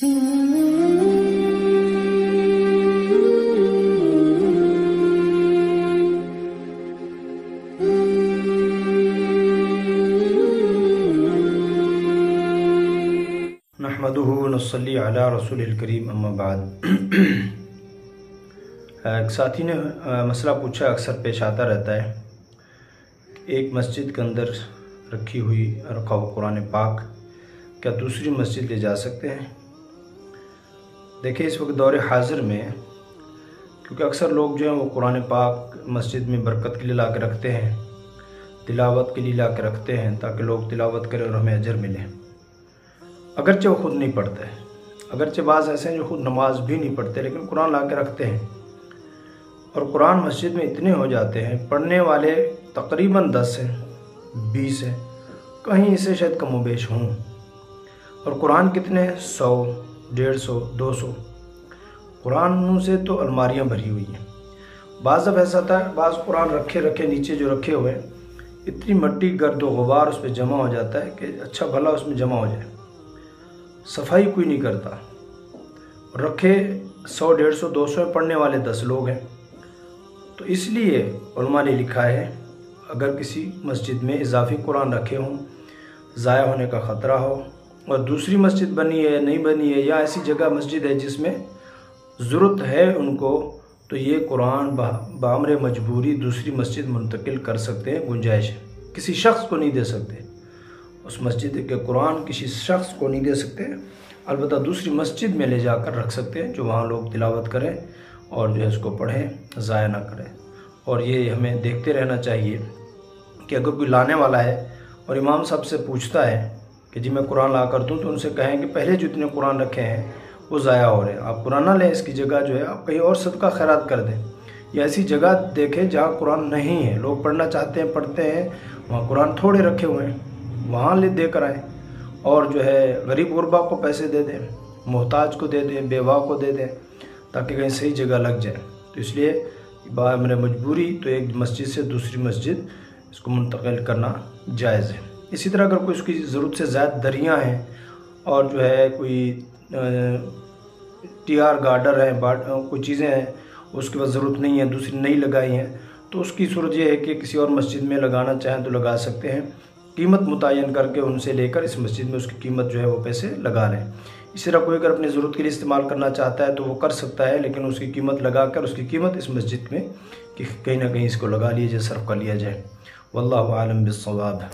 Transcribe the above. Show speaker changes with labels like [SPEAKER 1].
[SPEAKER 1] नहमदुहु व नस्सल्ली अला रसूलिल करीम अम्मा बाद। एक साथी ने मसला पूछा, अक्सर पेश आता रहता है, एक मस्जिद के अंदर रखा हुआ कुरान पाक क्या दूसरी मस्जिद ले जा सकते हैं। देखिए, इस वक्त दौर हाजिर में क्योंकि अक्सर लोग जो हैं वो कुरान पाक मस्जिद में बरकत के लिए ला के रखते हैं, तिलावत के लिए ला के रखते हैं ताकि लोग तिलावत करें और हमें अजर मिले। अगरचे वो खुद नहीं पढ़ते, अगरचे बाज़ ऐसे हैं जो खुद नमाज भी नहीं पढ़ते लेकिन कुरान ला के रखते हैं, और कुरान मस्जिद में इतने हो जाते हैं, पढ़ने वाले तकरीबन 10 हैं 20 हैं, कहीं इसे शायद कमोबेश हों, और कुरान कितने 100 150 200 कुरान से तो अलमारियाँ भरी हुई हैं। बाज़ अब ऐसा था, बाज़ कुरान रखे नीचे जो रखे हुए इतनी मट्टी गर्द व गुबार उस पर जमा हो जाता है कि अच्छा भला उसमें जमा हो जाए, सफाई कोई नहीं करता। रखे 100 150 200 पढ़ने वाले 10 लोग हैं। तो इसलिए उलमा ने लिखा है, अगर किसी मस्जिद में इजाफी कुरान रखे हों, ज़ाया होने का ख़तरा हो, और दूसरी मस्जिद बनी है नहीं बनी है, या ऐसी जगह मस्जिद है जिसमें ज़रूरत है उनको, तो ये कुरान बामरे मजबूरी दूसरी मस्जिद मुंतकिल कर सकते हैं, गुंजाइश है। किसी शख्स को नहीं दे सकते, उस मस्जिद के कुरान किसी शख्स को नहीं दे सकते, अलबत्ता दूसरी मस्जिद में ले जाकर रख सकते हैं जो वहाँ लोग तिलावत करें और जो है उसको पढ़ें, ज़ाया ना करें। और ये हमें देखते रहना चाहिए कि अगर कोई लाने वाला है और इमाम साहब से पूछता है कि जी मैं कुरान ला कर दूँ, तो उनसे कहें कि पहले जितने कुरान रखे हैं वो ज़ाया हो रहे हैं, आप कुरान ना लें, इसकी जगह जो है आप कहीं और सदका खैरात कर दें, या ऐसी जगह देखें जहाँ कुरान नहीं है, लोग पढ़ना चाहते हैं पढ़ते हैं, वहाँ कुरान थोड़े रखे हुए हैं, वहाँ ले देकर आएँ, और जो है गरीब गुरबा को पैसे दे दें, मोहताज को दे दें, बेवा को दे दें, ताकि कहीं सही जगह लग जाए। तो इसलिए बामरे मजबूरी तो एक मस्जिद से दूसरी मस्जिद इसको मुंतकिल करना जायज़ है। इसी तरह अगर कोई उसकी ज़रूरत से ज़्यादा दरियाँ हैं और जो है कोई TR गार्डर है, कोई चीज़ें हैं उसके पास ज़रूरत नहीं है, दूसरी नई लगाई हैं, तो उसकी सूरत यह है कि किसी और मस्जिद में लगाना चाहें तो लगा सकते हैं, कीमत मुतय्यन करके उनसे लेकर इस मस्जिद में उसकी कीमत जो है वो पैसे लगा लें। इसी तरह कोई अगर अपनी ज़रूरत के लिए इस्तेमाल करना चाहता है तो वो कर सकता है, लेकिन उसकी कीमत लगाकर उसकी कीमत इस मस्जिद में कि कहीं ना कहीं इसको लगा लिया जाए, सर्फ कर लिया जाए। वल्लाहु आलम बिस्सवाब।